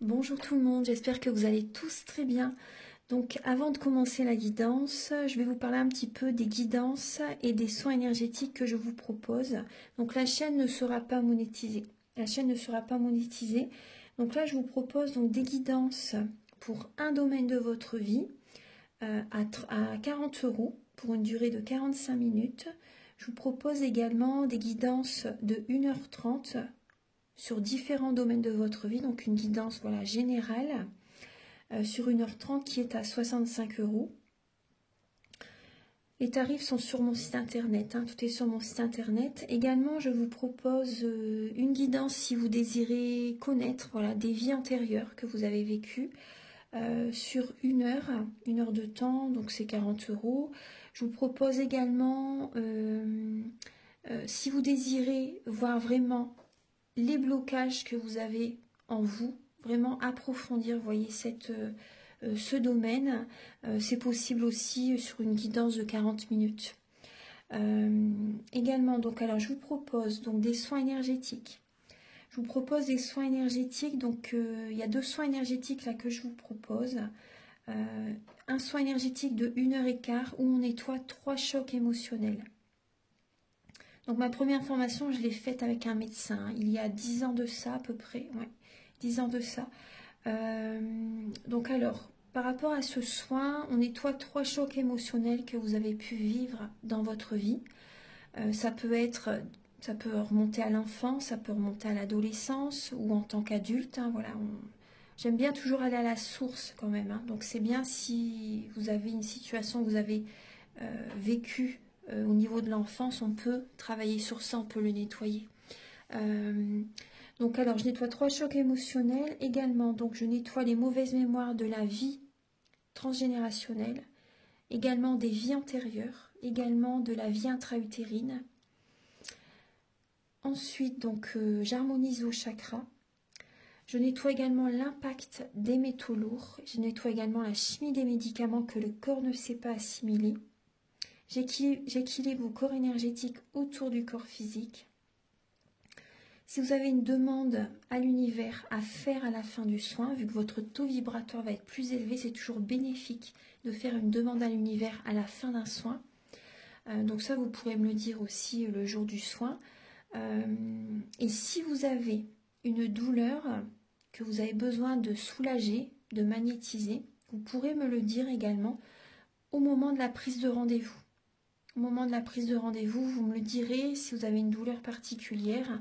Bonjour tout le monde, j'espère que vous allez tous très bien. Donc avant de commencer la guidance, je vais vous parler un petit peu des guidances et des soins énergétiques que je vous propose. Donc la chaîne ne sera pas monétisée. Donc là je vous propose donc des guidances pour un domaine de votre vie à 40 € pour une durée de 45 minutes. Je vous propose également des guidances de 1h30 sur différents domaines de votre vie, donc une guidance générale sur 1h30 qui est à 65 €. Les tarifs sont sur mon site internet, tout est sur mon site internet. Également, je vous propose une guidance si vous désirez connaître des vies antérieures que vous avez vécues sur une heure de temps, donc c'est 40 €. Je vous propose également, si vous désirez voir vraiment les blocages que vous avez en vous, vraiment approfondir, voyez, ce domaine. C'est possible aussi sur une guidance de 40 minutes. Également, donc, alors, je vous propose donc des soins énergétiques. Je vous propose des soins énergétiques, donc il y a 2 soins énergétiques là que je vous propose. Un soin énergétique de 1h15 où on nettoie 3 chocs émotionnels. Donc ma première formation, je l'ai faite avec un médecin, il y a 10 ans de ça à peu près, ouais, 10 ans de ça. Donc alors, par rapport à ce soin, on nettoie 3 chocs émotionnels que vous avez pu vivre dans votre vie. Ça peut remonter à l'enfance, ça peut remonter à l'adolescence ou en tant qu'adulte. Voilà, j'aime bien toujours aller à la source quand même. Donc c'est bien si vous avez une situation que vous avez vécue au niveau de l'enfance, on peut travailler sur ça, on peut le nettoyer. Donc alors, je nettoie 3 chocs émotionnels également. Donc je nettoie les mauvaises mémoires de la vie transgénérationnelle, également des vies antérieures, également de la vie intra-utérine. Ensuite, donc j'harmonise vos chakras. Je nettoie également l'impact des métaux lourds. Je nettoie également la chimie des médicaments que le corps ne sait pas assimiler. J'équilibre vos corps énergétiques autour du corps physique. Si vous avez une demande à l'univers à faire à la fin du soin, vu que votre taux vibratoire va être plus élevé, c'est toujours bénéfique de faire une demande à l'univers à la fin d'un soin. Donc ça, vous pourrez me le dire aussi le jour du soin. Et si vous avez une douleur que vous avez besoin de soulager, de magnétiser, vous pourrez me le dire également au moment de la prise de rendez-vous. Au moment de la prise de rendez-vous, vous me le direz si vous avez une douleur particulière,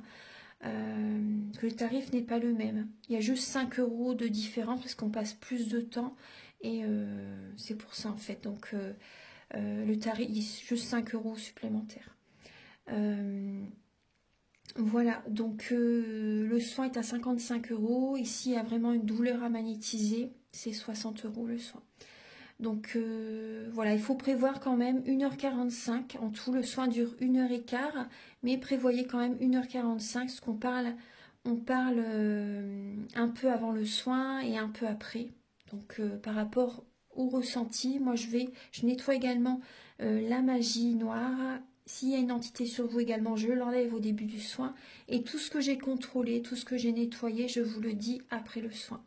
que le tarif n'est pas le même. Il y a juste 5 € de différence parce qu'on passe plus de temps et c'est pour ça en fait. Donc le tarif, juste 5 € supplémentaires. Voilà, donc le soin est à 55 €. Ici, il y a vraiment une douleur à magnétiser, c'est 60 € le soin. Donc voilà, il faut prévoir quand même 1h45. En tout, le soin dure 1h15, mais prévoyez quand même 1h45, parce qu'on parle, un peu avant le soin et un peu après. Donc par rapport au ressenti, moi je nettoie également la magie noire. S'il y a une entité sur vous également, je l'enlève au début du soin. Et tout ce que j'ai contrôlé, tout ce que j'ai nettoyé, je vous le dis après le soin.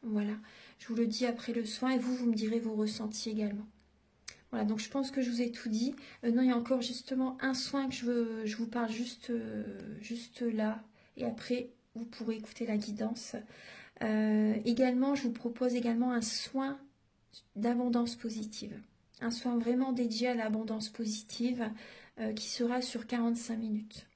Voilà, je vous le dis après le soin et vous me direz vos ressentis également. Voilà, donc je pense que je vous ai tout dit. Non, il y a encore justement un soin que je vous parle juste là. Et après, vous pourrez écouter la guidance. Également, je vous propose également un soin d'abondance positive. Un soin vraiment dédié à l'abondance positive qui sera sur 45 minutes.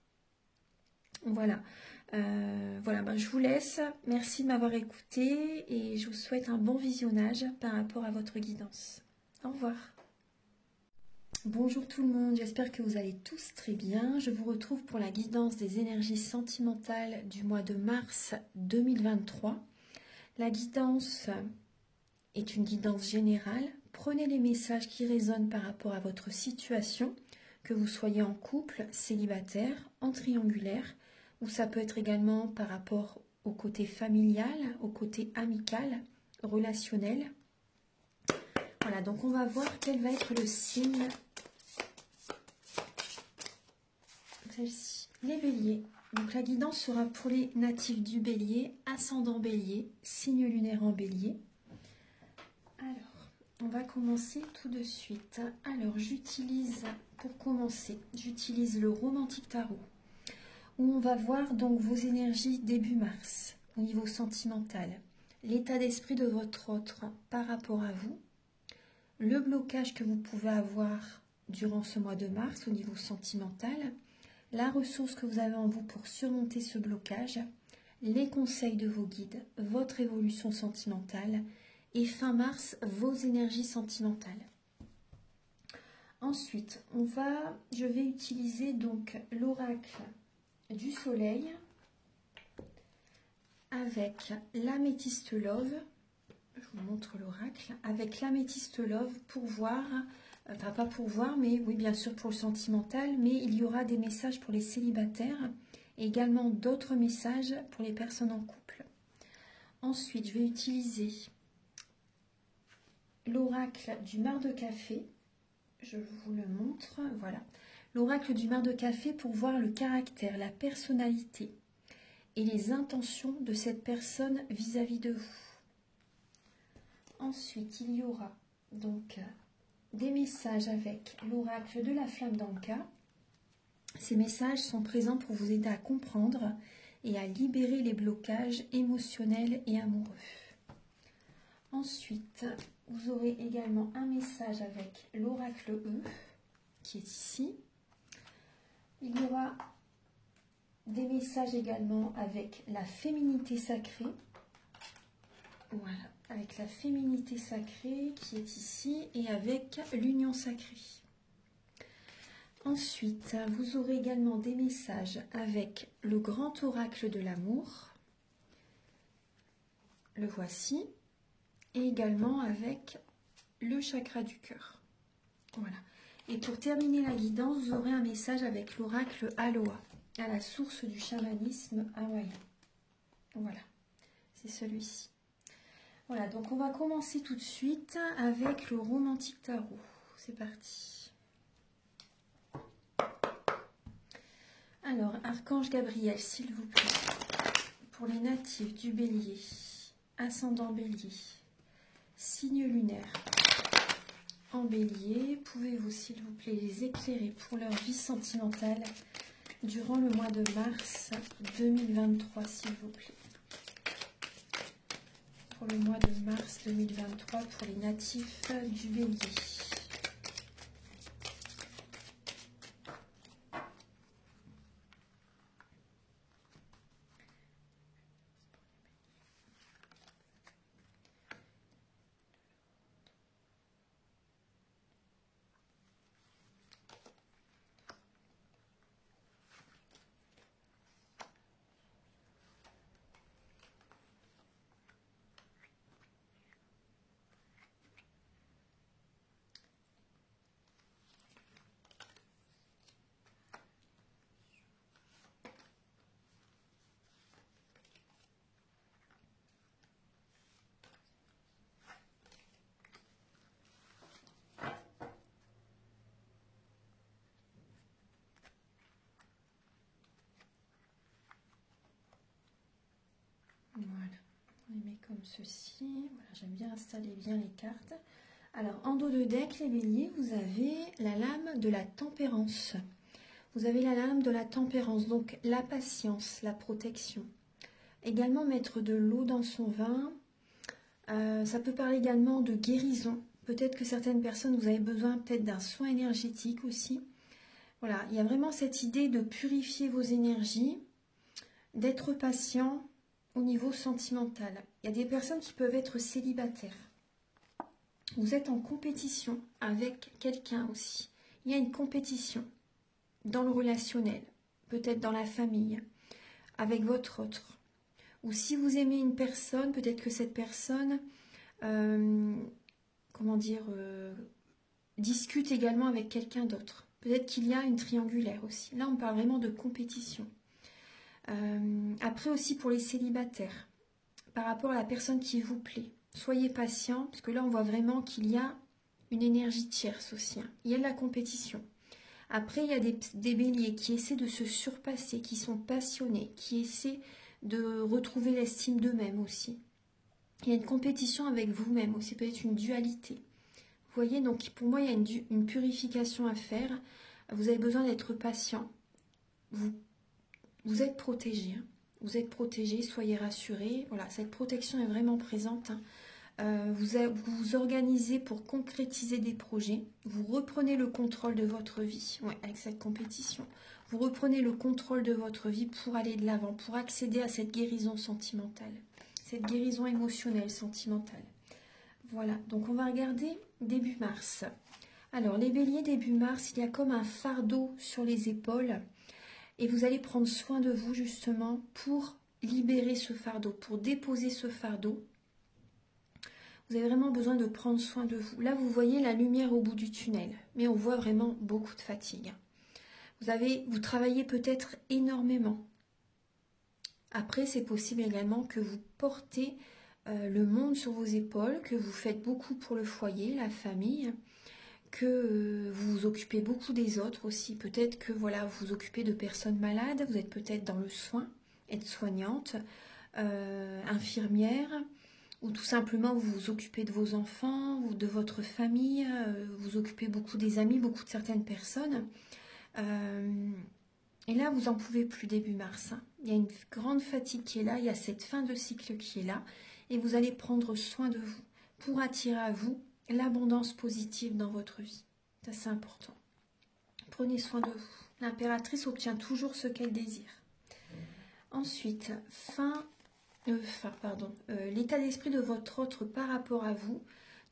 Voilà. Je vous laisse. Merci de m'avoir écouté et je vous souhaite un bon visionnage par rapport à votre guidance. Au revoir. Bonjour tout le monde, j'espère que vous allez tous très bien. Je vous retrouve pour la guidance des énergies sentimentales du mois de mars 2023. La guidance est une guidance générale. Prenez les messages qui résonnent par rapport à votre situation, que vous soyez en couple, célibataire, en triangulaire, ou ça peut être également par rapport au côté familial, au côté amical, relationnel. Voilà, donc on va voir quel va être le signe. Celle-ci, les béliers. Donc la guidance sera pour les natifs du Bélier, ascendant Bélier, signe lunaire en Bélier. Alors, on va commencer tout de suite. Alors, pour commencer, j'utilise le Romantique Tarot, où on va voir donc vos énergies début mars, au niveau sentimental, l'état d'esprit de votre autre par rapport à vous, le blocage que vous pouvez avoir durant ce mois de mars au niveau sentimental, la ressource que vous avez en vous pour surmonter ce blocage, les conseils de vos guides, votre évolution sentimentale et fin mars, vos énergies sentimentales. Ensuite, je vais utiliser donc l'oracle du soleil avec l'améthyste love. Je vous montre l'oracle avec l'améthyste love pour voir, enfin pas pour voir, mais oui bien sûr pour le sentimental, mais il y aura des messages pour les célibataires et également d'autres messages pour les personnes en couple. Ensuite, je vais utiliser l'oracle du mar de café. Je vous le montre, voilà. L'oracle du mar de café pour voir le caractère, la personnalité et les intentions de cette personne vis-à-vis de vous. Ensuite, il y aura donc des messages avec l'oracle de la flamme d'Anka. Ces messages sont présents pour vous aider à comprendre et à libérer les blocages émotionnels et amoureux. Ensuite, vous aurez également un message avec l'oracle E, qui est ici. Il y aura des messages également avec la féminité sacrée. Voilà, avec la féminité sacrée qui est ici et avec l'union sacrée. Ensuite, vous aurez également des messages avec le grand oracle de l'amour. Le voici. Et également avec le chakra du cœur. Voilà. Et pour terminer la guidance, vous aurez un message avec l'oracle Aloha, à la source du chamanisme hawaïen. Voilà, c'est celui-ci. Voilà, donc on va commencer tout de suite avec le Romantique Tarot. C'est parti. Alors, Archange Gabriel, s'il vous plaît, pour les natifs du Bélier, ascendant Bélier, signe lunaire en Bélier, pouvez-vous s'il vous plaît les éclairer pour leur vie sentimentale durant le mois de mars 2023, s'il vous plaît. Pour le mois de mars 2023 pour les natifs du Bélier. Voilà, on les met comme ceci. Voilà, j'aime bien installer bien les cartes. Alors, en dos de deck, les béliers, vous avez la lame de la tempérance. Vous avez la lame de la tempérance, donc la patience, la protection. Également, mettre de l'eau dans son vin. Ça peut parler également de guérison. Peut-être que certaines personnes, vous avez besoin peut-être d'un soin énergétique aussi. Voilà, il y a vraiment cette idée de purifier vos énergies, d'être patient au niveau sentimental. Il y a des personnes qui peuvent être célibataires. Vous êtes en compétition avec quelqu'un aussi. Il y a une compétition dans le relationnel, peut-être dans la famille, avec votre autre. Ou si vous aimez une personne, peut-être que cette personne, discute également avec quelqu'un d'autre. Peut-être qu'il y a une triangulaire aussi. Là, on parle vraiment de compétition. Après aussi pour les célibataires, par rapport à la personne qui vous plaît, soyez patient, parce que là, on voit vraiment qu'il y a une énergie tierce aussi. Il y a de la compétition. Après, il y a des béliers qui essaient de se surpasser, qui sont passionnés, qui essaient de retrouver l'estime d'eux-mêmes aussi. Il y a une compétition avec vous-même aussi, peut-être une dualité. Vous voyez, donc pour moi, il y a une purification à faire. Vous avez besoin d'être patient. Vous êtes protégé. Hein. Vous êtes protégé, soyez rassurés. Voilà, cette protection est vraiment présente. Hein. Vous vous organisez pour concrétiser des projets. Vous reprenez le contrôle de votre vie. Ouais, avec cette compétition. Vous reprenez le contrôle de votre vie pour aller de l'avant, pour accéder à cette guérison sentimentale. Cette guérison émotionnelle, sentimentale. Voilà, donc on va regarder début mars. Alors, les béliers, début mars, il y a comme un fardeau sur les épaules. Et vous allez prendre soin de vous, justement, pour libérer ce fardeau, pour déposer ce fardeau. Vous avez vraiment besoin de prendre soin de vous. Là, vous voyez la lumière au bout du tunnel, mais on voit vraiment beaucoup de fatigue. Vous travaillez peut-être énormément. Après, c'est possible également que vous portez le monde sur vos épaules, que vous faites beaucoup pour le foyer, la famille, que vous vous occupez beaucoup des autres aussi. Peut-être que voilà, vous vous occupez de personnes malades, vous êtes peut-être dans le soin, aide-soignante, infirmière, ou tout simplement vous vous occupez de vos enfants ou de votre famille, vous occupez beaucoup des amis, beaucoup de certaines personnes. Et là, vous n'en pouvez plus début mars. Hein. Il y a une grande fatigue qui est là, il y a cette fin de cycle qui est là, et vous allez prendre soin de vous pour attirer à vous l'abondance positive dans votre vie. Ça, c'est important. Prenez soin de vous. L'impératrice obtient toujours ce qu'elle désire. Ensuite, l'état d'esprit de votre autre par rapport à vous.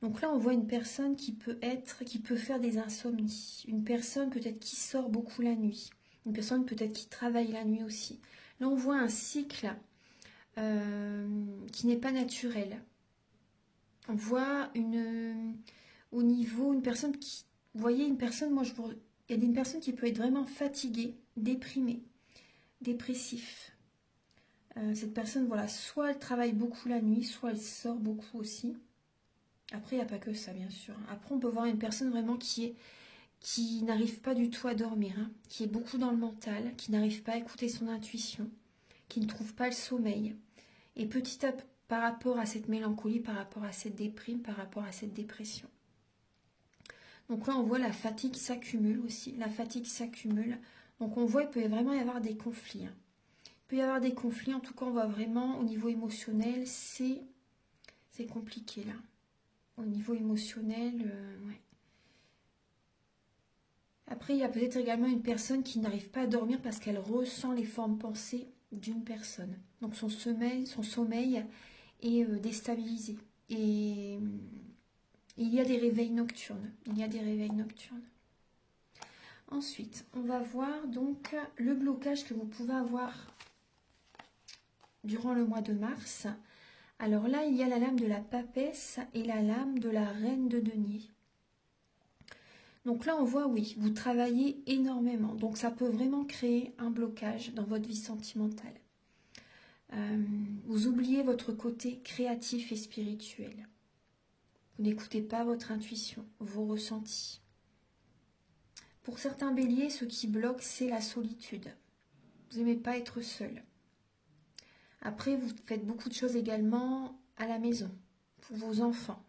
Donc là, on voit une personne qui peut faire des insomnies. Une personne peut-être qui sort beaucoup la nuit. Une personne peut-être qui travaille la nuit aussi. Là, on voit un cycle qui n'est pas naturel. On voit au niveau, une personne qui... Vous voyez, une personne, il y a une personne qui peut être vraiment fatiguée, déprimée, dépressif. Cette personne, voilà, soit elle travaille beaucoup la nuit, soit elle sort beaucoup aussi. Après, il n'y a pas que ça, bien sûr. Après, on peut voir une personne vraiment qui n'arrive pas du tout à dormir, hein, qui est beaucoup dans le mental, qui n'arrive pas à écouter son intuition, qui ne trouve pas le sommeil. Et par rapport à cette mélancolie, par rapport à cette déprime, par rapport à cette dépression. Donc là, on voit la fatigue s'accumule aussi. La fatigue s'accumule. Donc on voit qu'il peut vraiment y avoir des conflits. Hein. Il peut y avoir des conflits. En tout cas, on voit vraiment au niveau émotionnel, c'est compliqué là. Au niveau émotionnel, ouais. Après, il y a peut-être également une personne qui n'arrive pas à dormir parce qu'elle ressent les formes pensées d'une personne. Donc son sommeil est déstabilisé. Et il y a des réveils nocturnes. Ensuite, on va voir donc le blocage que vous pouvez avoir durant le mois de mars. Alors là, il y a la lame de la papesse et la lame de la reine de denier. Donc là, on voit, oui, vous travaillez énormément. Donc ça peut vraiment créer un blocage dans votre vie sentimentale. Vous oubliez votre côté créatif et spirituel. Vous n'écoutez pas votre intuition, vos ressentis. Pour certains béliers, ce qui bloque, c'est la solitude. Vous n'aimez pas être seul. Après, vous faites beaucoup de choses également à la maison, pour vos enfants.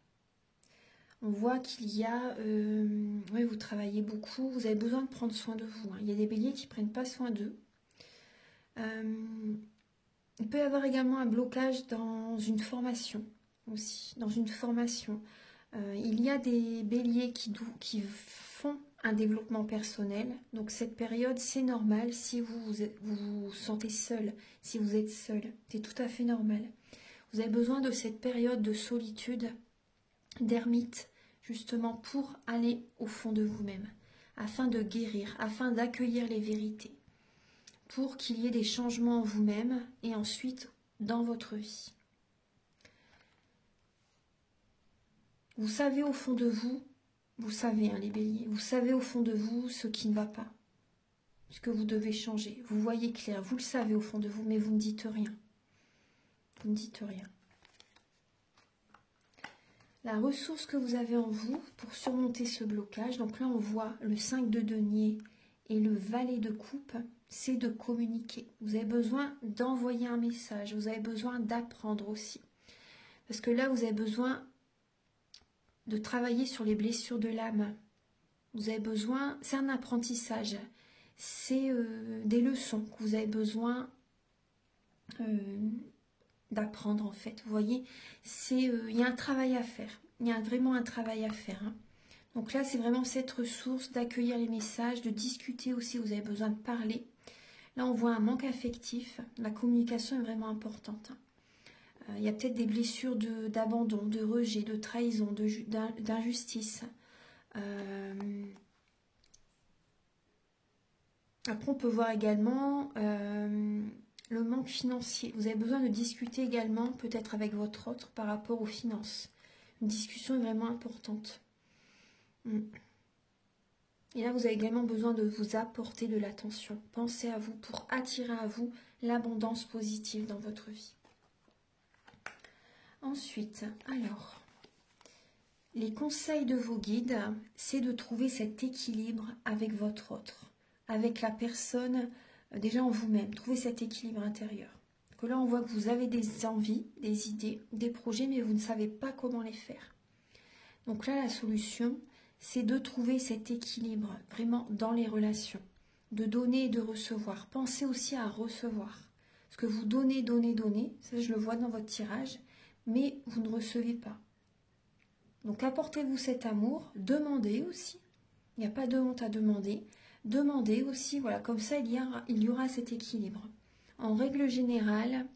On voit qu'il y a... oui, vous travaillez beaucoup, vous avez besoin de prendre soin de vous. Hein. Il y a des béliers qui ne prennent pas soin d'eux. Il peut y avoir également un blocage dans une formation aussi. Dans une formation. Il y a des béliers qui font un développement personnel. Donc cette période, c'est normal si vous vous sentez seul, si vous êtes seul. C'est tout à fait normal. Vous avez besoin de cette période de solitude, d'ermite, justement pour aller au fond de vous-même, afin de guérir, afin d'accueillir les vérités, pour qu'il y ait des changements en vous-même et ensuite dans votre vie. Vous savez au fond de vous, vous savez hein, les béliers, vous savez au fond de vous ce qui ne va pas, ce que vous devez changer. Vous voyez clair, vous le savez au fond de vous, mais vous ne dites rien. Vous ne dites rien. La ressource que vous avez en vous pour surmonter ce blocage, donc là on voit le 5 de denier Et le valet de coupe, c'est de communiquer. Vous avez besoin d'envoyer un message. Vous avez besoin d'apprendre aussi. Parce que là, vous avez besoin de travailler sur les blessures de l'âme. Vous avez besoin, c'est un apprentissage. C'est des leçons que vous avez besoin d'apprendre en fait. Vous voyez, il y a un travail à faire. Il y a vraiment un travail à faire. Hein. Donc là, c'est vraiment cette ressource d'accueillir les messages, de discuter aussi. Vous avez besoin de parler. Là, on voit un manque affectif. La communication est vraiment importante. Hein. Il y a peut-être des blessures d'abandon, de rejet, de trahison, d'injustice. Après, on peut voir également le manque financier. Vous avez besoin de discuter également, peut-être avec votre autre, par rapport aux finances. Une discussion est vraiment importante. Et là, vous avez également besoin de vous apporter de l'attention. Pensez à vous pour attirer à vous l'abondance positive dans votre vie. Ensuite, alors, les conseils de vos guides, c'est de trouver cet équilibre avec votre autre, avec la personne, déjà en vous-même. Trouvez cet équilibre intérieur. Que là, on voit que vous avez des envies, des idées, des projets, mais vous ne savez pas comment les faire. Donc là, la solution, c'est de trouver cet équilibre vraiment dans les relations, de donner et de recevoir. Pensez aussi à recevoir. Parce que vous donnez, ça je le vois dans votre tirage, mais vous ne recevez pas. Donc apportez-vous cet amour, demandez aussi. Il n'y a pas de honte à demander. Demandez aussi, voilà, comme ça il y aura cet équilibre. En règle générale,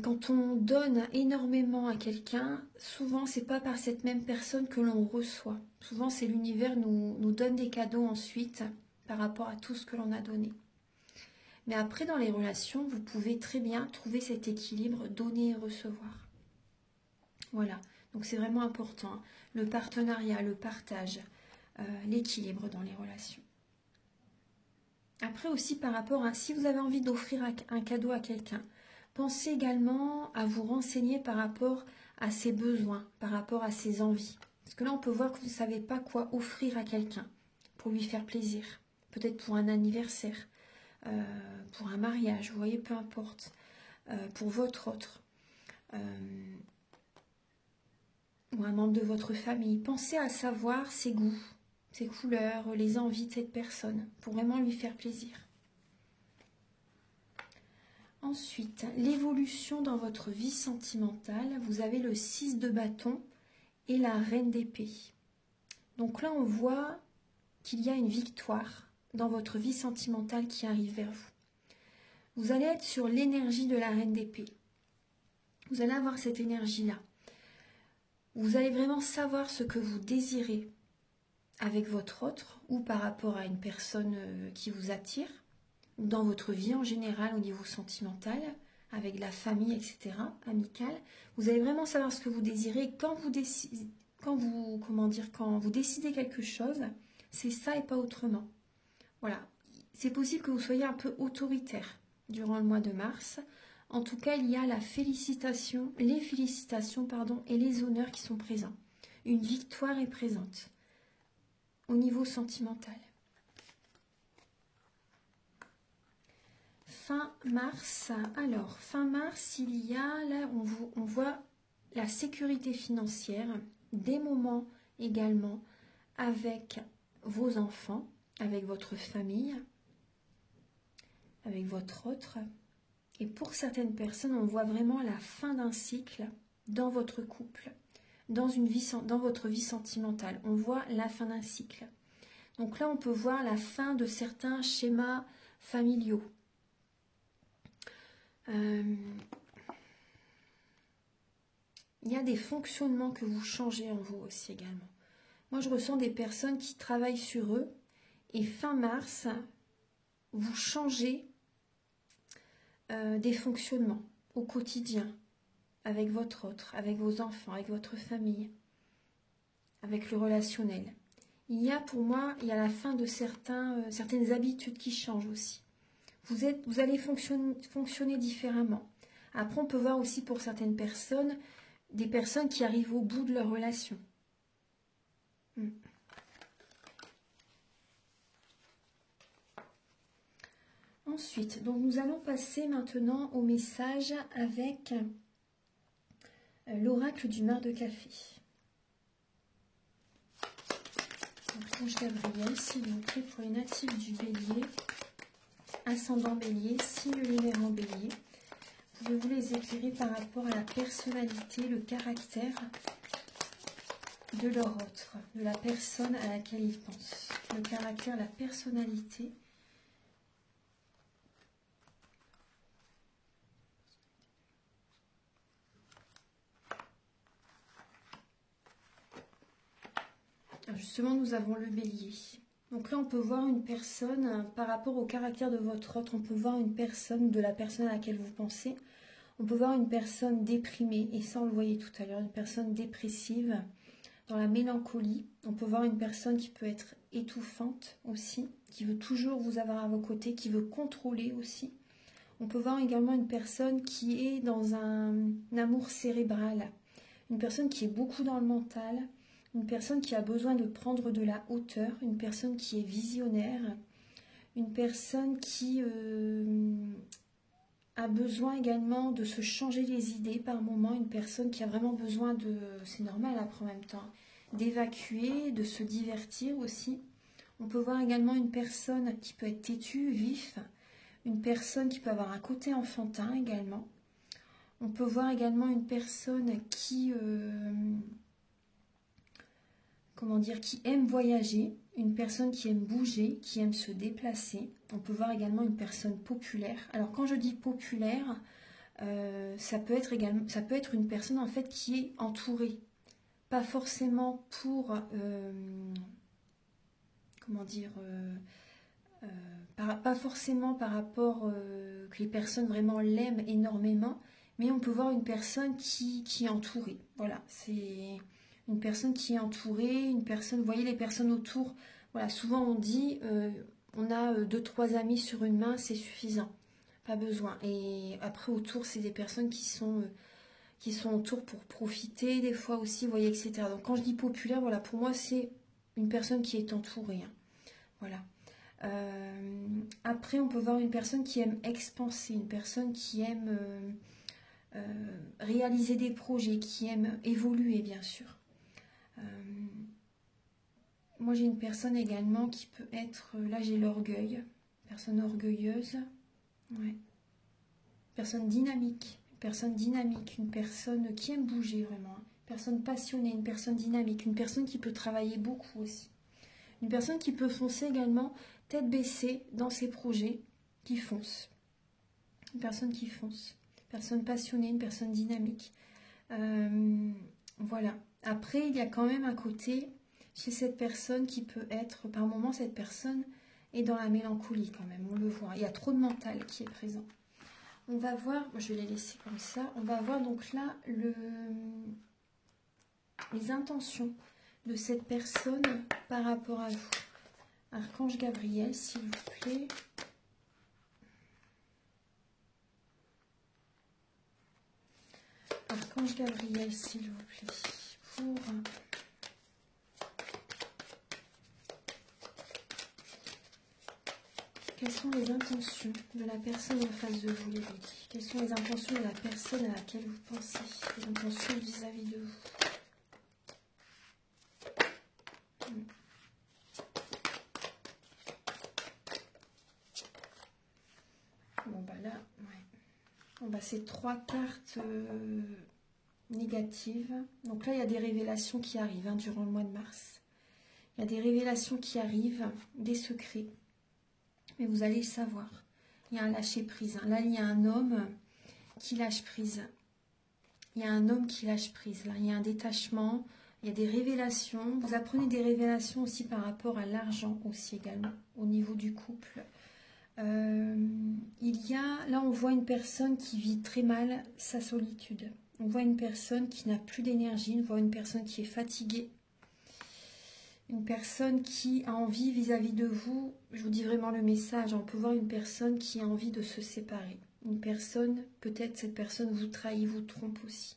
quand on donne énormément à quelqu'un, souvent c'est pas par cette même personne que l'on reçoit. Souvent c'est l'univers nous donne des cadeaux ensuite par rapport à tout ce que l'on a donné. Mais après dans les relations, vous pouvez très bien trouver cet équilibre, donner et recevoir. Voilà, donc c'est vraiment important. Hein. Le partenariat, le partage, l'équilibre dans les relations. Après aussi par rapport à si vous avez envie d'offrir un cadeau à quelqu'un, pensez également à vous renseigner par rapport à ses besoins, par rapport à ses envies. Parce que là, on peut voir que vous ne savez pas quoi offrir à quelqu'un pour lui faire plaisir. Peut-être pour un anniversaire, pour un mariage, vous voyez, peu importe. Pour votre autre. Ou un membre de votre famille. Pensez à savoir ses goûts, ses couleurs, les envies de cette personne pour vraiment lui faire plaisir. Ensuite, l'évolution dans votre vie sentimentale, vous avez le 6 de bâton et la reine d'épée. Donc là, on voit qu'il y a une victoire dans votre vie sentimentale qui arrive vers vous. Vous allez être sur l'énergie de la reine d'épée. Vous allez avoir cette énergie-là. Vous allez vraiment savoir ce que vous désirez avec votre autre ou par rapport à une personne qui vous attire, ou dans votre vie en général au niveau sentimental, avec la famille, etc., amicale. Vous allez vraiment savoir ce que vous désirez. Quand vous décidez quelque chose, c'est ça et pas autrement. Voilà. C'est possible que vous soyez un peu autoritaire durant le mois de mars. En tout cas, il y a les félicitations, et les honneurs qui sont présents. Une victoire est présente au niveau sentimental. Fin mars, alors, fin mars, il y a, là, on voit la sécurité financière, des moments également avec vos enfants, avec votre famille, avec votre autre. Et pour certaines personnes, on voit vraiment la fin d'un cycle dans votre couple, dans votre vie sentimentale. On voit la fin d'un cycle. Donc là, on peut voir la fin de certains schémas familiaux. Il y a des fonctionnements que vous changez en vous aussi également. Moi, je ressens des personnes qui travaillent sur eux et fin mars, vous changez des fonctionnements au quotidien avec votre autre, avec vos enfants, avec votre famille, avec le relationnel. Pour moi, il y a la fin de certaines habitudes qui changent aussi. Vous allez fonctionner différemment. Après, on peut voir aussi pour certaines personnes, des personnes qui arrivent au bout de leur relation. Ensuite, donc nous allons passer maintenant au message avec l'oracle du mar de café. Archange Gabriel, s'il vous plaît, pour les natifs du Bélier, ascendant Bélier, signe lunaire en Bélier. Pouvez-vous les éclairer par rapport à la personnalité, le caractère de leur autre, de la personne à laquelle ils pensent. Le caractère, la personnalité. Alors justement, nous avons le Bélier. Donc là, on peut voir une personne, par rapport au caractère de votre autre, on peut voir une personne, de la personne à laquelle vous pensez. On peut voir une personne déprimée, et ça on le voyait tout à l'heure, une personne dépressive, dans la mélancolie. On peut voir une personne qui peut être étouffante aussi, qui veut toujours vous avoir à vos côtés, qui veut contrôler aussi. On peut voir également une personne qui est dans un amour cérébral, une personne qui est beaucoup dans le mental, une personne qui a besoin de prendre de la hauteur, une personne qui est visionnaire, une personne qui a besoin également de se changer les idées par moment, une personne qui a vraiment besoin de, c'est normal après en même temps, d'évacuer, de se divertir aussi. On peut voir également une personne qui peut être têtue, vif, une personne qui peut avoir un côté enfantin également. On peut voir également une personne qui, comment dire, qui aime voyager, une personne qui aime bouger, qui aime se déplacer. On peut voir également une personne populaire. Alors quand je dis populaire, ça peut être une personne en fait qui est entourée. Pas forcément pour, comment dire, pas forcément par rapport que les personnes vraiment l'aiment énormément, mais on peut voir une personne qui est entourée. Voilà, c'est une personne qui est entourée, une personne, vous voyez les personnes autour, voilà, souvent on dit, on a 2-3 amis sur une main, c'est suffisant, pas besoin. Et après autour, c'est des personnes qui sont autour pour profiter, des fois aussi, vous voyez, etc. Donc quand je dis populaire, voilà, pour moi c'est une personne qui est entourée, hein. Voilà. Après, on peut voir une personne qui aime expanser, une personne qui aime réaliser des projets, qui aime évoluer, bien sûr. Moi, j'ai une personne également qui peut être, là j'ai l'orgueil, personne orgueilleuse, ouais. Personne dynamique, une personne qui aime bouger vraiment, une personne passionnée, une personne dynamique, une personne qui peut travailler beaucoup aussi. Une personne qui peut foncer également, tête baissée dans ses projets, qui fonce. Une personne qui fonce. Une personne passionnée, une personne dynamique. Voilà. Après, il y a quand même un côté chez cette personne qui peut être, par moment, cette personne est dans la mélancolie quand même, on le voit. Il y a trop de mental qui est présent. On va voir, je vais les laisser comme ça, on va voir donc là les intentions de cette personne par rapport à vous. Archange Gabriel, s'il vous plaît. Archange Gabriel, s'il vous plaît. Pour quelles sont les intentions de la personne en face de vous, les Béliers? Quelles sont les intentions de la personne à laquelle vous pensez? Les intentions vis-à-vis de vous. Bon bah là, ouais. Bon bah c'est 3 cartes négatives. Donc là il y a des révélations qui arrivent hein, durant le mois de mars. Il y a des révélations qui arrivent, des secrets. Mais vous allez le savoir. Il y a un lâcher prise. Là il y a un homme qui lâche prise. Il y a un homme qui lâche prise. Là il y a un détachement. Il y a des révélations. Vous apprenez des révélations aussi par rapport à l'argent aussi également, au niveau du couple. Là on voit une personne qui vit très mal sa solitude. On voit une personne qui n'a plus d'énergie, on voit une personne qui est fatiguée. Une personne qui a envie vis-à-vis de vous, je vous dis vraiment le message, on peut voir une personne qui a envie de se séparer. Une personne, peut-être cette personne vous trahit, vous trompe aussi.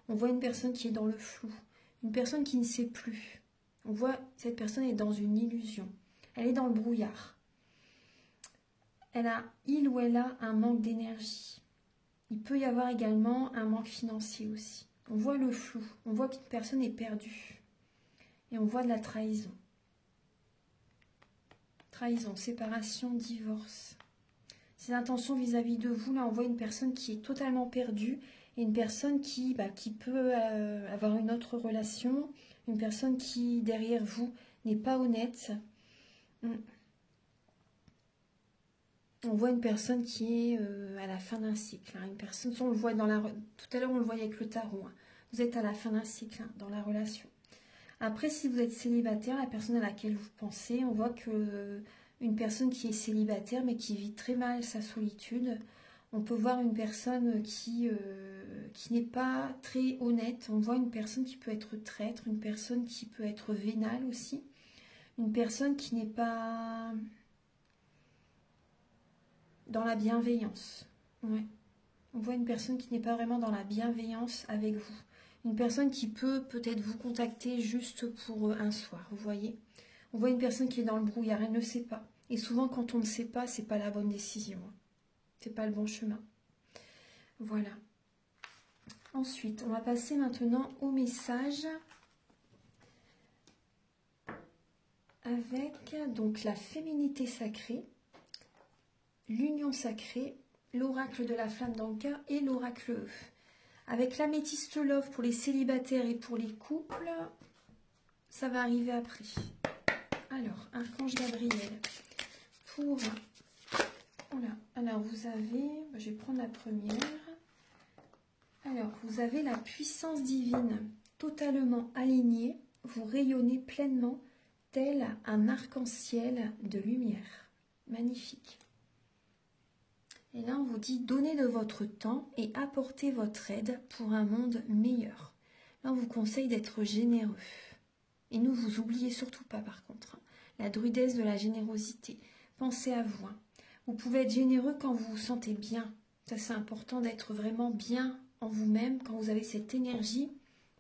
On voit une personne qui est dans le flou, une personne qui ne sait plus. On voit cette personne est dans une illusion, elle est dans le brouillard. il ou elle a un manque d'énergie. Il peut y avoir également un manque financier aussi. On voit le flou, on voit qu'une personne est perdue. Et on voit de la trahison. Trahison, séparation, divorce. Ses intentions vis-à-vis de vous, là on voit une personne qui est totalement perdue et une personne qui peut avoir une autre relation, une personne qui derrière vous n'est pas honnête. On voit une personne qui est à la fin d'un cycle. Une personne, on le voit tout à l'heure on le voyait avec le tarot. Vous êtes à la fin d'un cycle dans la relation. Après, si vous êtes célibataire, la personne à laquelle vous pensez, on voit que une personne qui est célibataire mais qui vit très mal sa solitude. On peut voir une personne qui n'est pas très honnête. On voit une personne qui peut être traître, une personne qui peut être vénale aussi. Une personne qui n'est pas dans la bienveillance. Ouais. On voit une personne qui n'est pas vraiment dans la bienveillance avec vous. Une personne qui peut peut-être vous contacter juste pour un soir, vous voyez. On voit une personne qui est dans le brouillard, elle ne sait pas. Et souvent, quand on ne sait pas, c'est pas la bonne décision. C'est pas le bon chemin. Voilà. Ensuite, on va passer maintenant au message avec donc la féminité sacrée, l'union sacrée, l'oracle de la flamme dans le cœur et l'oracle E. Avec l'améthyste love pour les célibataires et pour les couples, ça va arriver après. Alors, Archange Gabriel, pour... Voilà. Alors, vous avez... Je vais prendre la première. Alors, vous avez la puissance divine totalement alignée. Vous rayonnez pleinement tel un arc-en-ciel de lumière. Magnifique. Et là, on vous dit, donnez de votre temps et apportez votre aide pour un monde meilleur. Là, on vous conseille d'être généreux. Et ne vous oubliez surtout pas, par contre, la druidesse de la générosité. Pensez à vous. Vous pouvez être généreux quand vous vous sentez bien. Ça, c'est important d'être vraiment bien en vous-même, quand vous avez cette énergie.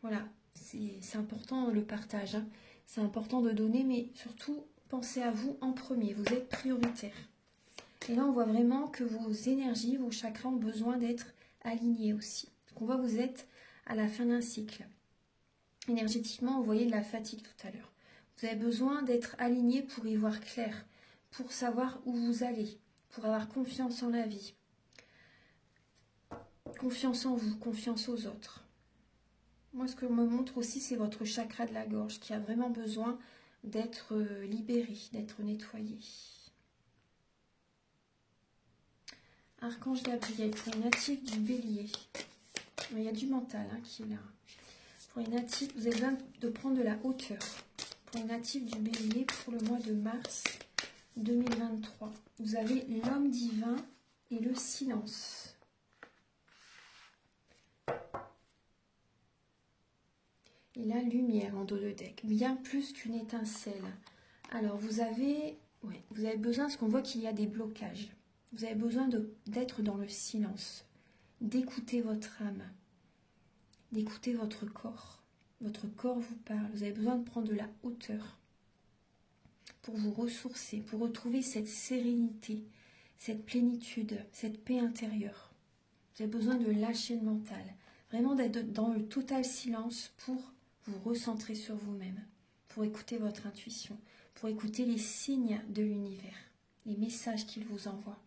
Voilà, c'est important le partage. C'est important de donner, mais surtout, pensez à vous en premier. Vous êtes prioritaire. Et là, on voit vraiment que vos énergies, vos chakras ont besoin d'être alignés aussi. Donc, on voit que vous êtes à la fin d'un cycle. Énergétiquement, vous voyez de la fatigue tout à l'heure. Vous avez besoin d'être aligné pour y voir clair, pour savoir où vous allez, pour avoir confiance en la vie. Confiance en vous, confiance aux autres. Moi, ce que me montre aussi, c'est votre chakra de la gorge qui a vraiment besoin d'être libéré, d'être nettoyé. Archange Gabriel, pour les natifs du bélier. Il y a du mental qui est là. Pour les natifs, vous avez besoin de prendre de la hauteur. Pour les natifs du bélier, pour le mois de mars 2023, vous avez l'homme divin et le silence. Et la lumière en dos de deck, bien plus qu'une étincelle. Alors, vous avez besoin, parce qu'on voit qu'il y a des blocages. Vous avez besoin d'être dans le silence, d'écouter votre âme, d'écouter votre corps. Votre corps vous parle. Vous avez besoin de prendre de la hauteur pour vous ressourcer, pour retrouver cette sérénité, cette plénitude, cette paix intérieure. Vous avez besoin de lâcher le mental, vraiment d'être dans le total silence pour vous recentrer sur vous-même, pour écouter votre intuition, pour écouter les signes de l'univers, les messages qu'il vous envoie.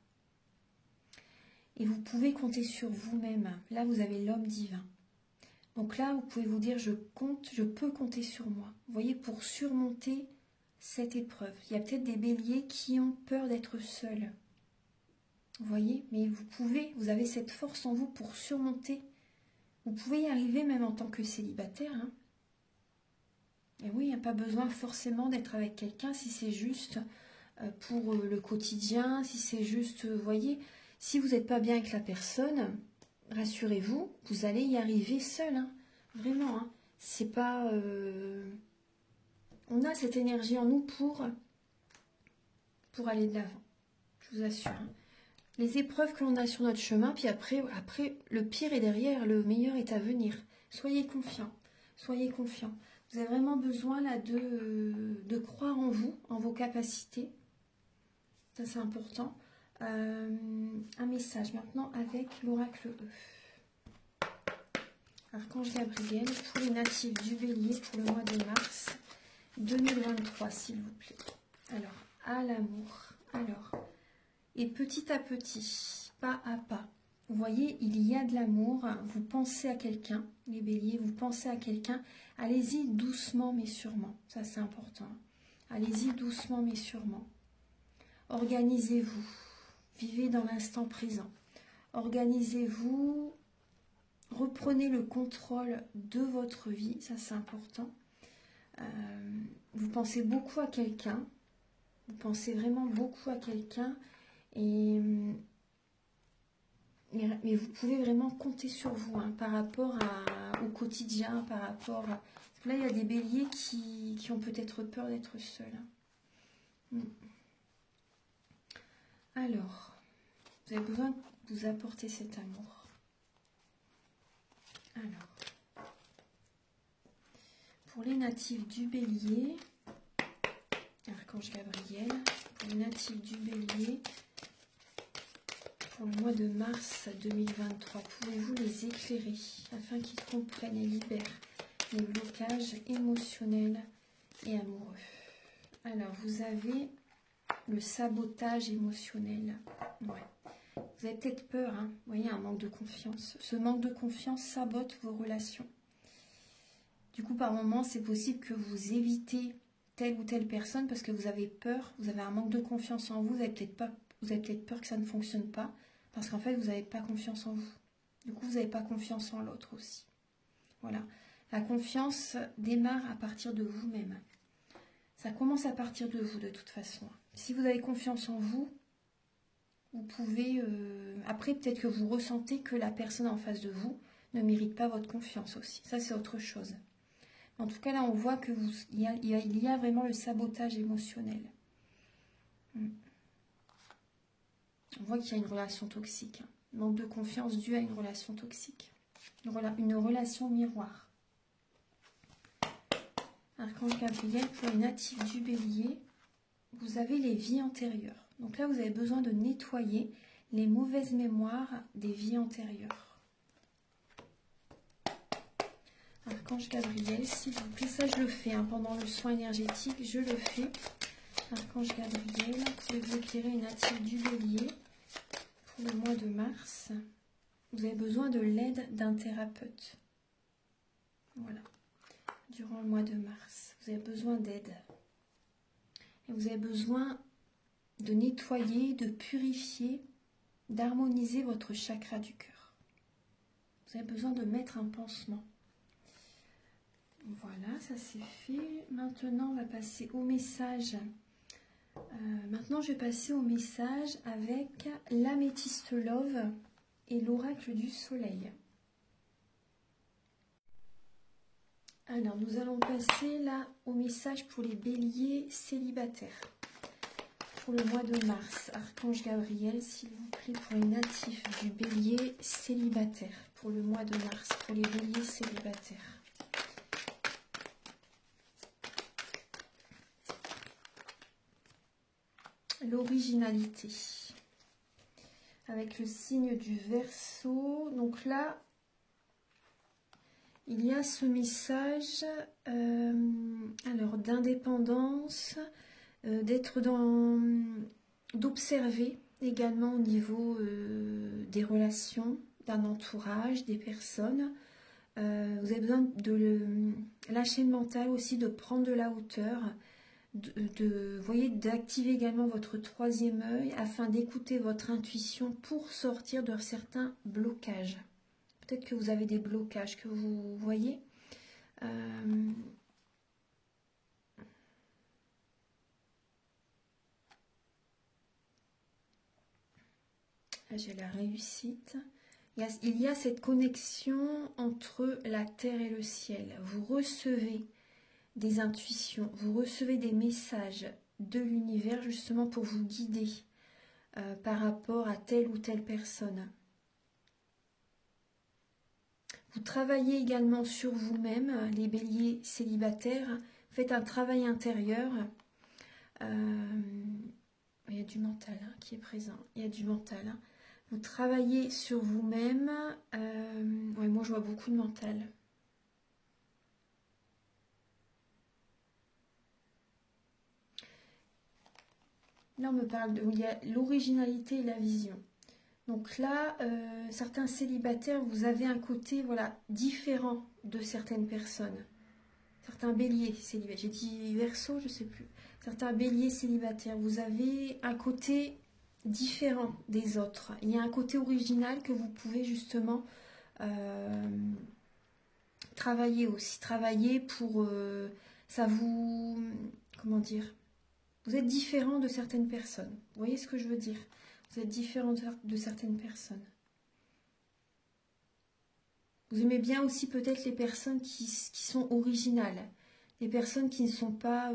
Et vous pouvez compter sur vous-même. Là, vous avez l'homme divin. Donc là, vous pouvez vous dire, je peux compter sur moi. Vous voyez, pour surmonter cette épreuve. Il y a peut-être des béliers qui ont peur d'être seuls. Vous voyez, mais vous avez cette force en vous pour surmonter. Vous pouvez y arriver même en tant que célibataire. Et oui, il n'y a pas besoin forcément d'être avec quelqu'un si c'est juste pour le quotidien, si c'est juste, vous voyez, si vous n'êtes pas bien avec la personne, rassurez-vous, vous allez y arriver seul. Vraiment, c'est pas... On a cette énergie en nous pour aller de l'avant, je vous assure. Les épreuves que l'on a sur notre chemin, puis après, le pire est derrière, le meilleur est à venir. Soyez confiants, soyez confiants. Vous avez vraiment besoin là de croire en vous, en vos capacités. Ça, c'est important. Un message maintenant avec l'oracle E. Archange Gabriel pour les natifs du Bélier pour le mois de mars 2023, s'il vous plaît. Alors, à l'amour. Alors, et petit à petit, pas à pas. Vous voyez, il y a de l'amour. Vous pensez à quelqu'un, les Béliers, vous pensez à quelqu'un. Allez-y doucement mais sûrement. Ça, c'est important. Allez-y doucement mais sûrement. Organisez-vous. Vivez dans l'instant présent. Organisez-vous. Reprenez le contrôle de votre vie. Ça, c'est important. Vous pensez beaucoup à quelqu'un. Vous pensez vraiment beaucoup à quelqu'un. Mais vous pouvez vraiment compter sur vous hein, par rapport au quotidien, par rapport à... Parce que là, il y a des béliers qui ont peut-être peur d'être seuls. Alors, vous avez besoin de vous apporter cet amour. Alors, pour les natifs du Bélier, Archange Gabriel, pour les natifs du Bélier, pour le mois de mars 2023, pouvez-vous les éclairer afin qu'ils comprennent et libèrent les blocages émotionnels et amoureux? Alors, vous avez le sabotage émotionnel. Ouais. Vous avez peut-être peur, hein. Vous voyez, un manque de confiance. Ce manque de confiance sabote vos relations. Du coup, par moments, c'est possible que vous évitez telle ou telle personne parce que vous avez peur, vous avez un manque de confiance en vous, vous avez peut-être peur que ça ne fonctionne pas parce qu'en fait, vous n'avez pas confiance en vous. Du coup, vous n'avez pas confiance en l'autre aussi. Voilà. La confiance démarre à partir de vous-même. Ça commence à partir de vous de toute façon. Si vous avez confiance en vous, vous pouvez... Après, peut-être que vous ressentez que la personne en face de vous ne mérite pas votre confiance aussi. Ça, c'est autre chose. En tout cas, là, on voit que il y a vraiment le sabotage émotionnel. On voit qu'il y a une relation toxique. Manque de confiance dû à une relation toxique. Une relation miroir. Archange Gabriel, pour les natifs du Bélier, vous avez les vies antérieures. Donc là, vous avez besoin de nettoyer les mauvaises mémoires des vies antérieures. Archange Gabriel, s'il vous plaît, ça je le fais hein, pendant le soin énergétique, je le fais. Archange Gabriel, pouvez-vous éclairer les natifs du Bélier pour le mois de mars? Vous avez besoin de l'aide d'un thérapeute. Voilà. Durant le mois de mars, vous avez besoin d'aide. Et vous avez besoin de nettoyer, de purifier, d'harmoniser votre chakra du cœur. Vous avez besoin de mettre un pansement. Voilà, ça c'est fait. Maintenant, on va passer au message. Maintenant, je vais passer au message avec l'améthyste love et l'oracle du soleil. Alors, nous allons passer là au message pour les béliers célibataires. Pour le mois de mars, Archange Gabriel, s'il vous plaît, pour les natifs du bélier célibataire. Pour le mois de mars, pour les béliers célibataires. L'originalité. Avec le signe du Verseau. Donc là, il y a ce message alors d'indépendance, d'observer également au niveau des relations, d'un entourage, des personnes. Vous avez besoin de lâcher le mental aussi, de prendre de la hauteur, voyez, d'activer également votre troisième œil afin d'écouter votre intuition pour sortir de certains blocages. Peut-être que vous avez des blocages que vous voyez. J'ai la réussite. Il y a cette connexion entre la terre et le ciel. Vous recevez des intuitions, vous recevez des messages de l'univers justement pour vous guider par rapport à telle ou telle personne. Vous travaillez également sur vous-même, les béliers célibataires. Faites un travail intérieur. Il y a du mental hein, qui est présent. Il y a du mental. Hein. Vous travaillez sur vous-même. Ouais, moi, je vois beaucoup de mental. Là, on me parle de... Il y a l'originalité et la vision. Donc là, certains célibataires, vous avez un côté voilà, différent de certaines personnes. Certains béliers célibataires. J'ai dit verso, je ne sais plus. Certains béliers célibataires, vous avez un côté différent des autres. Il y a un côté original que vous pouvez justement travailler aussi. Travailler pour... ça vous... Comment dire? Vous êtes différent de certaines personnes. Vous voyez ce que je veux dire? Vous êtes différent de certaines personnes. Vous aimez bien aussi peut-être les personnes qui sont originales. Les personnes qui ne sont pas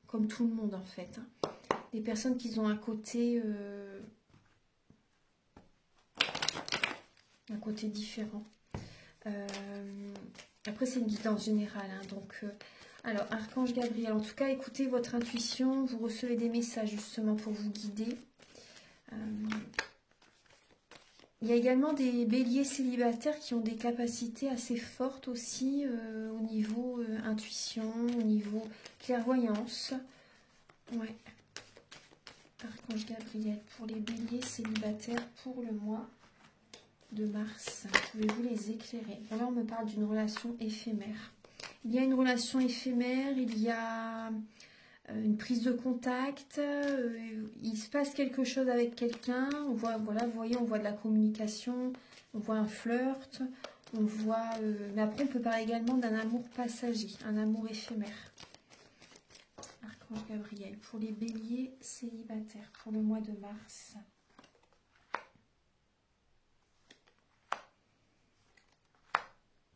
comme tout le monde en fait. Hein. Des personnes qui ont un côté différent. Après c'est une guidance générale. Hein, donc, alors Archange Gabriel, en tout cas écoutez votre intuition. Vous recevez des messages justement pour vous guider. Il y a également des béliers célibataires qui ont des capacités assez fortes aussi au niveau intuition, au niveau clairvoyance. Ouais. Archange Gabriel pour les béliers célibataires pour le mois de mars. Pouvez-vous les éclairer? Bon, là, on me parle d'une relation éphémère. Il y a une relation éphémère, il y a une prise de contact, il se passe quelque chose avec quelqu'un, on voit, voilà, vous voyez, on voit de la communication, on voit un flirt, on voit, mais après on peut parler également d'un amour passager, un amour éphémère. Archange Gabriel, pour les béliers célibataires, pour le mois de mars.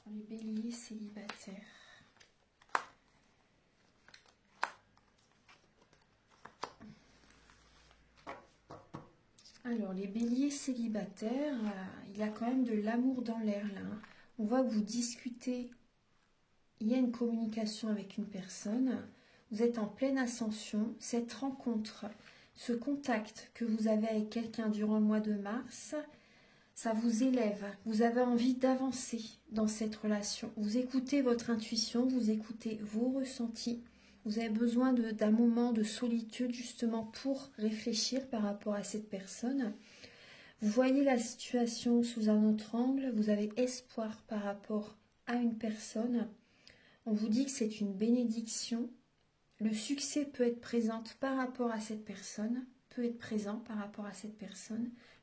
Pour les béliers célibataires. Alors, les béliers célibataires, il y a quand même de l'amour dans l'air là. Hein. On voit que vous discutez, il y a une communication avec une personne, vous êtes en pleine ascension. Cette rencontre, ce contact que vous avez avec quelqu'un durant le mois de mars, ça vous élève. Vous avez envie d'avancer dans cette relation. Vous écoutez votre intuition, vous écoutez vos ressentis. Vous avez besoin d'un moment de solitude justement pour réfléchir par rapport à cette personne. Vous voyez la situation sous un autre angle. Vous avez espoir par rapport à une personne. On vous dit que c'est une bénédiction. Le succès peut être présent par rapport à cette personne.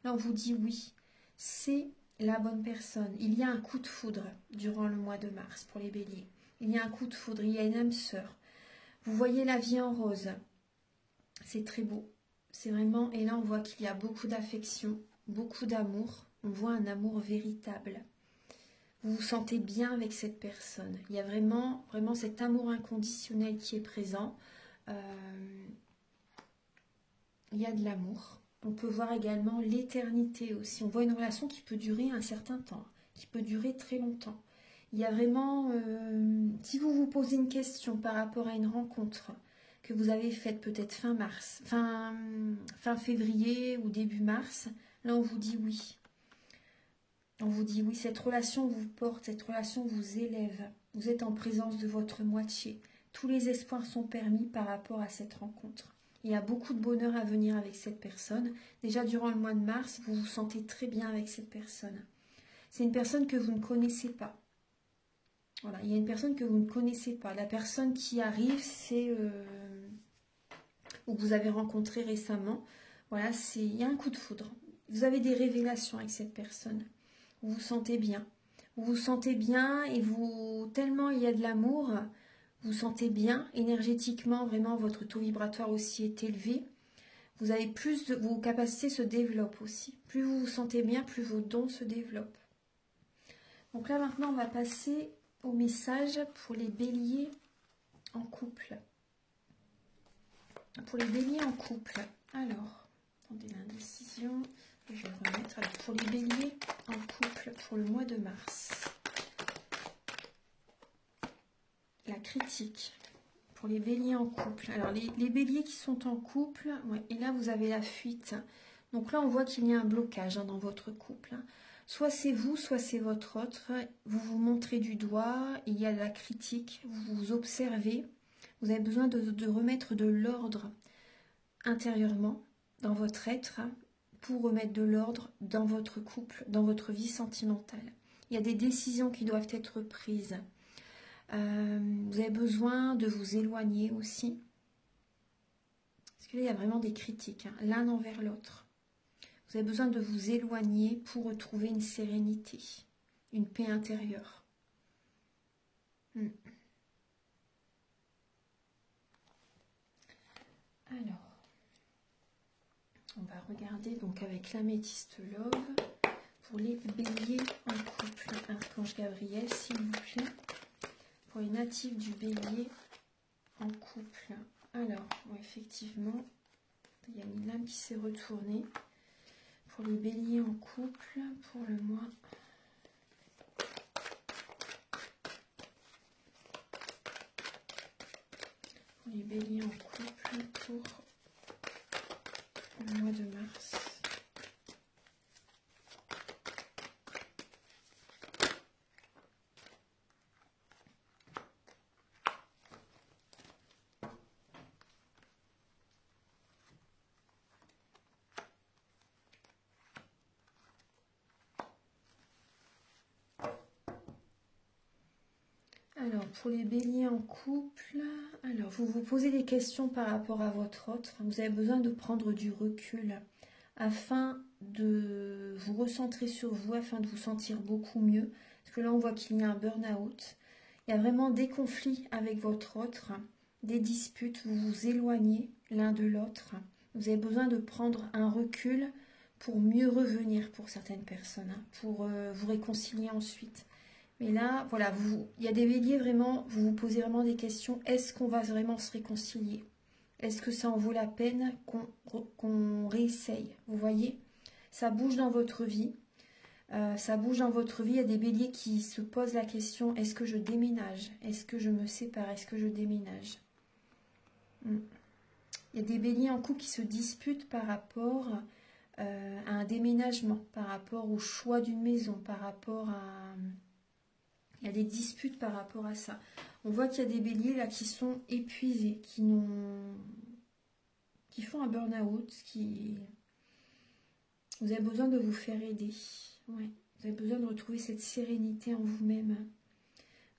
Là, on vous dit oui, c'est la bonne personne. Il y a un coup de foudre durant le mois de mars pour les béliers. Il y a un coup de foudre, il y a une âme sœur. Vous voyez la vie en rose, c'est très beau, c'est vraiment, et là on voit qu'il y a beaucoup d'affection, beaucoup d'amour, on voit un amour véritable. Vous vous sentez bien avec cette personne, il y a vraiment, vraiment cet amour inconditionnel qui est présent, il y a de l'amour. On peut voir également l'éternité aussi, on voit une relation qui peut durer un certain temps, qui peut durer très longtemps. Il y a vraiment, si vous vous posez une question par rapport à une rencontre que vous avez faite peut-être fin mars, fin février ou début mars, là on vous dit oui. On vous dit oui, cette relation vous porte, cette relation vous élève. Vous êtes en présence de votre moitié. Tous les espoirs sont permis par rapport à cette rencontre. Il y a beaucoup de bonheur à venir avec cette personne. Déjà durant le mois de mars, vous vous sentez très bien avec cette personne. C'est une personne que vous ne connaissez pas. Voilà, il y a une personne que vous ne connaissez pas. La personne qui arrive, c'est ou que vous avez rencontré récemment. Voilà, il y a un coup de foudre. Vous avez des révélations avec cette personne. Vous vous sentez bien. Vous vous sentez bien et tellement il y a de l'amour, vous vous sentez bien énergétiquement. Vraiment, votre taux vibratoire aussi est élevé. Vous avez vos capacités se développent aussi. Plus vous vous sentez bien, plus vos dons se développent. Donc là, maintenant, on va passer au message pour les béliers en couple. Pour les béliers en couple. Alors, attendez l'indécision. Je vais le remettre. Alors, pour les béliers en couple pour le mois de mars. La critique. pour les béliers en couple. Alors, les béliers qui sont en couple, ouais, et là, vous avez la fuite. Donc là, on voit qu'il y a un blocage dans votre couple. Soit c'est vous, soit c'est votre autre. Vous vous montrez du doigt, il y a de la critique, vous vous observez. Vous avez besoin de remettre de l'ordre intérieurement dans votre être pour remettre de l'ordre dans votre couple, dans votre vie sentimentale. Il y a des décisions qui doivent être prises. Vous avez besoin de vous éloigner aussi. Parce que là, il y a vraiment des critiques, l'un envers l'autre. Vous avez besoin de vous éloigner pour retrouver une sérénité, une paix intérieure. Alors, on va regarder donc avec l'améthyste love pour les béliers en couple. Archange Gabriel, s'il vous plaît. Pour les natifs du bélier en couple. Alors, effectivement, il y a une lame qui s'est retournée. Pour les béliers en couple, pour le mois. Pour les béliers en couple, pour le mois de mars. Alors, pour les béliers en couple, alors vous vous posez des questions par rapport à votre autre. Vous avez besoin de prendre du recul afin de vous recentrer sur vous, afin de vous sentir beaucoup mieux. Parce que là, on voit qu'il y a un burn-out. Il y a vraiment des conflits avec votre autre, des disputes, vous vous éloignez l'un de l'autre. Vous avez besoin de prendre un recul pour mieux revenir pour certaines personnes, pour vous réconcilier ensuite. Mais là, voilà, il y a des béliers vraiment, vous vous posez vraiment des questions. Est-ce qu'on va vraiment se réconcilier? Est-ce que ça en vaut la peine qu'on réessaye? Vous voyez, ça bouge dans votre vie. Ça bouge dans votre vie. Il y a des béliers qui se posent la question, est-ce que je déménage? Est-ce que je me sépare? Est-ce que je déménage? Il y a des béliers en couple qui se disputent par rapport à un déménagement, par rapport au choix d'une maison, par rapport à... Il y a des disputes par rapport à ça. On voit qu'il y a des béliers là qui sont épuisés, qui font un burn-out, Vous avez besoin de vous faire aider. Ouais. Vous avez besoin de retrouver cette sérénité en vous-même.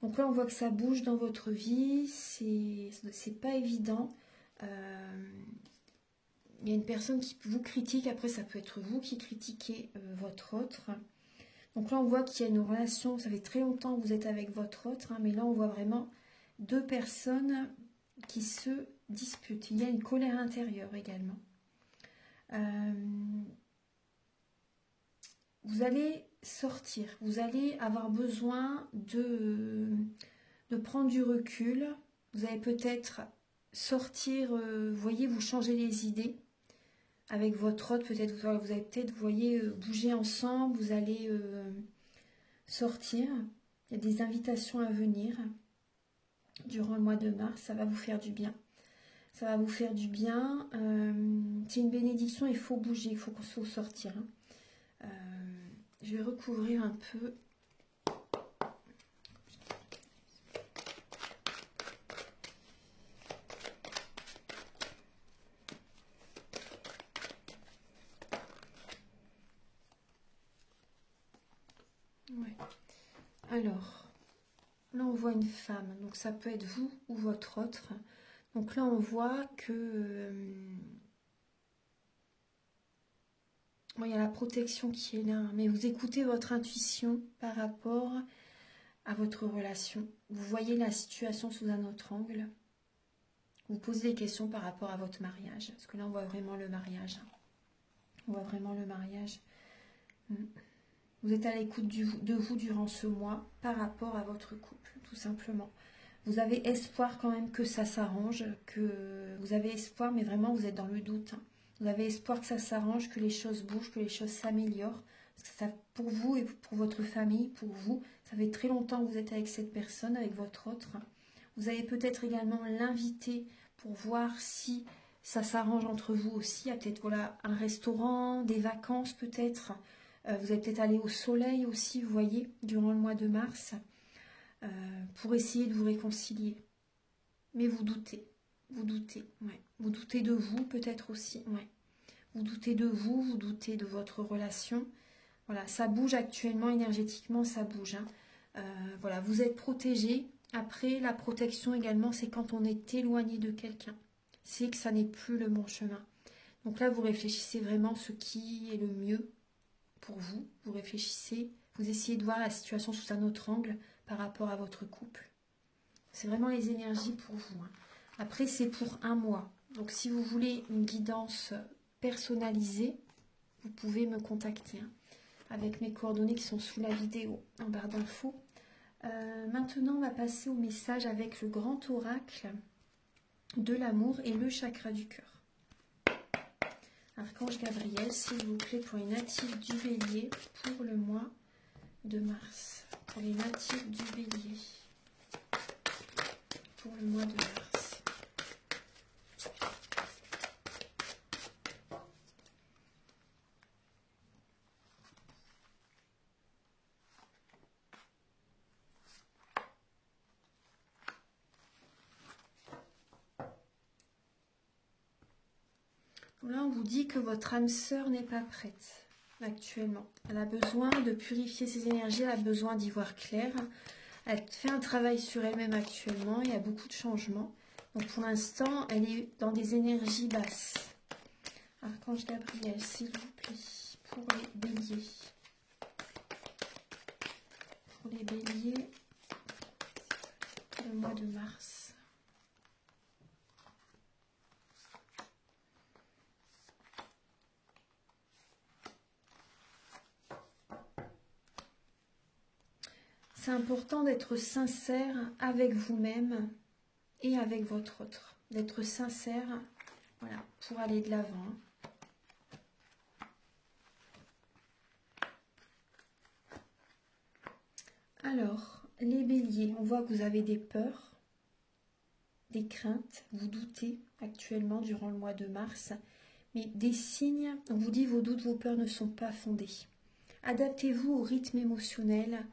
Donc là, on voit que ça bouge dans votre vie. C'est pas évident. Il y a une personne qui vous critique. Après, ça peut être vous qui critiquez votre autre. Donc là, on voit qu'il y a une relation, ça fait très longtemps que vous êtes avec votre autre, mais là, on voit vraiment deux personnes qui se disputent. Il y a une colère intérieure également. Vous allez sortir, vous allez avoir besoin de prendre du recul. Vous allez peut-être sortir, vous voyez, vous changez les idées. Avec votre autre, peut-être vous allez peut-être, vous voyez, bouger ensemble, vous allez sortir. Il y a des invitations à venir durant le mois de mars, ça va vous faire du bien. Ça va vous faire du bien. C'est une bénédiction, il faut bouger, il faut sortir. Je vais recouvrir un peu. Ouais. Alors, là on voit une femme, donc ça peut être vous ou votre autre. Donc là on voit que il y a la protection qui est là, mais vous écoutez votre intuition par rapport à votre relation. Vous voyez la situation sous un autre angle. Vous posez des questions par rapport à votre mariage, parce que là on voit vraiment le mariage. On voit vraiment le mariage. Vous êtes à l'écoute de vous durant ce mois par rapport à votre couple, tout simplement. Vous avez espoir quand même que ça s'arrange, que vous avez espoir, mais vraiment vous êtes dans le doute. Vous avez espoir que ça s'arrange, que les choses bougent, que les choses s'améliorent. Pour vous et pour votre famille, pour vous, ça fait très longtemps que vous êtes avec cette personne, avec votre autre. Vous allez peut-être également l'inviter pour voir si ça s'arrange entre vous aussi. Il y a peut-être voilà, un restaurant, des vacances peut-être. Vous allez peut-être aller au soleil aussi, vous voyez, durant le mois de mars, pour essayer de vous réconcilier. Mais vous doutez, ouais. Vous doutez de vous peut-être aussi, ouais. Vous doutez de vous, vous doutez de votre relation. Voilà, ça bouge actuellement, énergétiquement, ça bouge. Hein. Voilà, vous êtes protégé. Après, la protection également, c'est quand on est éloigné de quelqu'un. C'est que ça n'est plus le bon chemin. Donc là, vous réfléchissez vraiment ce qui est le mieux pour vous. Vous réfléchissez, vous essayez de voir la situation sous un autre angle par rapport à votre couple. C'est vraiment les énergies pour vous. Hein. Après, c'est pour un mois. Donc, si vous voulez une guidance personnalisée, vous pouvez me contacter hein, avec mes coordonnées qui sont sous la vidéo en barre d'infos. Maintenant, on va passer au message avec le grand oracle de l'amour et le chakra du cœur. Archange Gabriel, s'il vous plaît, pour les natifs du Bélier pour le mois de mars. Pour les natifs du Bélier pour le mois de mars. Là, on vous dit que votre âme sœur n'est pas prête actuellement. Elle a besoin de purifier ses énergies, elle a besoin d'y voir clair. Elle fait un travail sur elle-même actuellement, il y a beaucoup de changements. Donc pour l'instant, elle est dans des énergies basses. Archange Gabriel, s'il vous plaît, pour les béliers. Pour les béliers, le mois de mars. C'est important d'être sincère avec vous-même et avec votre autre. D'être sincère, voilà, pour aller de l'avant. Alors, les béliers, on voit que vous avez des peurs, des craintes, vous doutez actuellement durant le mois de mars, mais des signes, on vous dit vos doutes, vos peurs ne sont pas fondés. Adaptez-vous au rythme émotionnel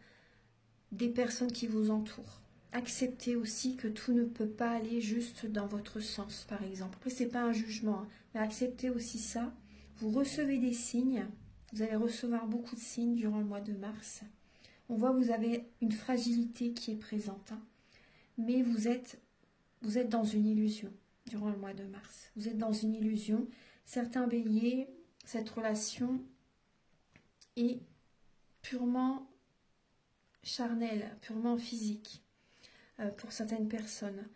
des personnes qui vous entourent. Acceptez aussi que tout ne peut pas aller juste dans votre sens, par exemple. Après, ce n'est pas un jugement, hein, mais acceptez aussi ça. Vous recevez des signes, vous allez recevoir beaucoup de signes durant le mois de mars. On voit que vous avez une fragilité qui est présente, hein, mais vous êtes dans une illusion durant le mois de mars. Vous êtes dans une illusion. Certains béliers, cette relation est purement charnel, purement physique pour certaines personnes.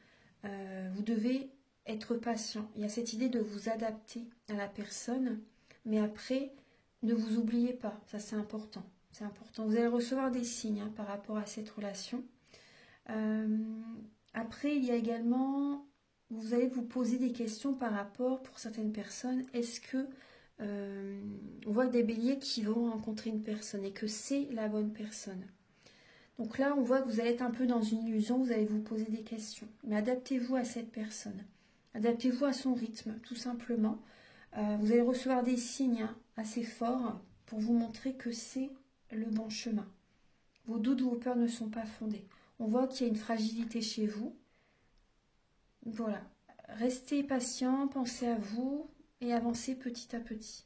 Vous devez être patient. Il y a cette idée de vous adapter à la personne, mais après, ne vous oubliez pas. Ça, c'est important. C'est important. Vous allez recevoir des signes hein, par rapport à cette relation. Après, il y a également, vous allez vous poser des questions par rapport, pour certaines personnes, est-ce que on voit des béliers qui vont rencontrer une personne et que c'est la bonne personne. Donc là, on voit que vous allez être un peu dans une illusion, vous allez vous poser des questions. Mais adaptez-vous à cette personne. Adaptez-vous à son rythme, tout simplement. Vous allez recevoir des signes hein, assez forts pour vous montrer que c'est le bon chemin. Vos doutes, vos peurs ne sont pas fondés. On voit qu'il y a une fragilité chez vous. Voilà. Restez patient, pensez à vous et avancez petit à petit.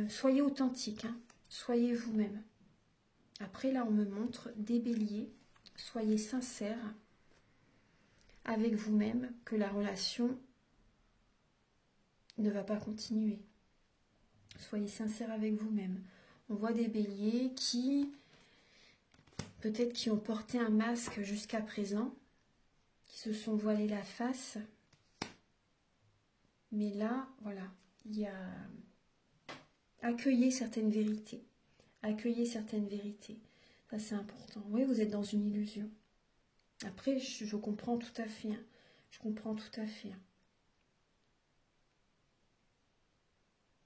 Soyez authentique, hein. Soyez vous-même. Après, là, on me montre des béliers. Soyez sincères avec vous-même que la relation ne va pas continuer. Soyez sincères avec vous-même. On voit des béliers qui, peut-être qui ont porté un masque jusqu'à présent, qui se sont voilés la face. Mais là, voilà, il y a... Accueillez certaines vérités. Accueillez certaines vérités. Ça, c'est important. Oui, vous êtes dans une illusion. Après, je comprends tout à fait. Hein. Je comprends tout à fait. Hein.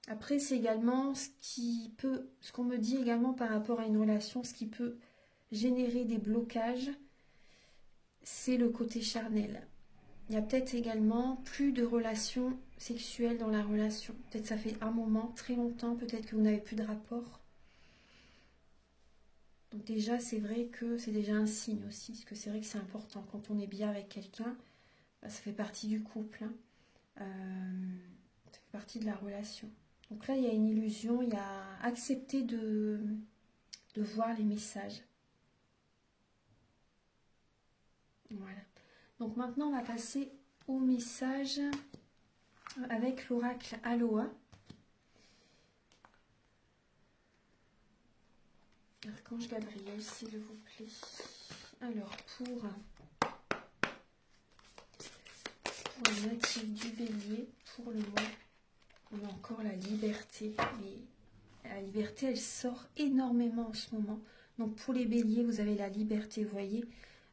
Après, c'est également ce qu'on me dit également par rapport à une relation, ce qui peut générer des blocages, c'est le côté charnel. Il y a peut-être également plus de relations sexuelles dans la relation. Peut-être ça fait un moment, très longtemps, peut-être que vous n'avez plus de rapport. Donc déjà, c'est vrai que c'est déjà un signe aussi, parce que c'est vrai que c'est important. Quand on est bien avec quelqu'un, ça fait partie du couple, hein. Ça fait partie de la relation. Donc là, il y a une illusion, il y a accepter de voir les messages. Voilà. Donc maintenant, on va passer au message avec l'oracle Aloha. Archange Gabriel, s'il vous plaît. Alors, pour les natifs du Bélier, pour le mois, on a encore la liberté. Mais la liberté, elle sort énormément en ce moment. Donc pour les Béliers, vous avez la liberté, vous voyez,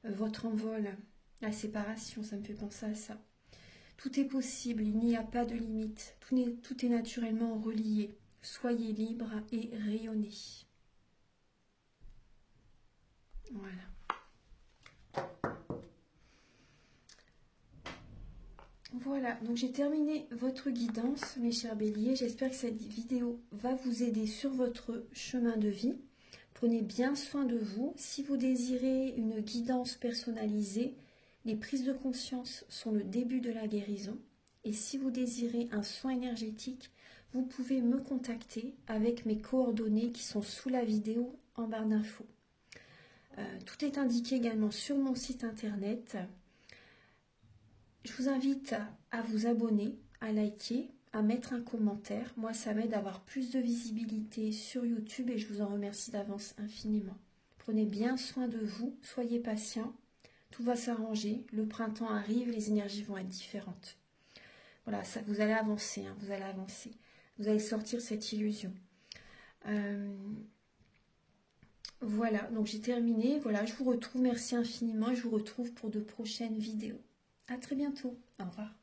votre envol, la séparation, ça me fait penser à ça. Tout est possible, il n'y a pas de limite. Tout est naturellement relié. Soyez libre et rayonnez. Voilà. Voilà, donc j'ai terminé votre guidance, mes chers béliers. J'espère que cette vidéo va vous aider sur votre chemin de vie. Prenez bien soin de vous. Si vous désirez une guidance personnalisée, les prises de conscience sont le début de la guérison. Et si vous désirez un soin énergétique, vous pouvez me contacter avec mes coordonnées qui sont sous la vidéo en barre d'infos. Tout est indiqué également sur mon site internet. Je vous invite à vous abonner, à liker, à mettre un commentaire. Moi, ça m'aide à avoir plus de visibilité sur YouTube et je vous en remercie d'avance infiniment. Prenez bien soin de vous, soyez patients, tout va s'arranger. Le printemps arrive, les énergies vont être différentes. Voilà, ça, vous allez avancer, hein, vous allez avancer. Vous allez sortir cette illusion. Voilà, donc j'ai terminé. Voilà, je vous retrouve. Merci infiniment et je vous retrouve pour de prochaines vidéos. À très bientôt. Au revoir.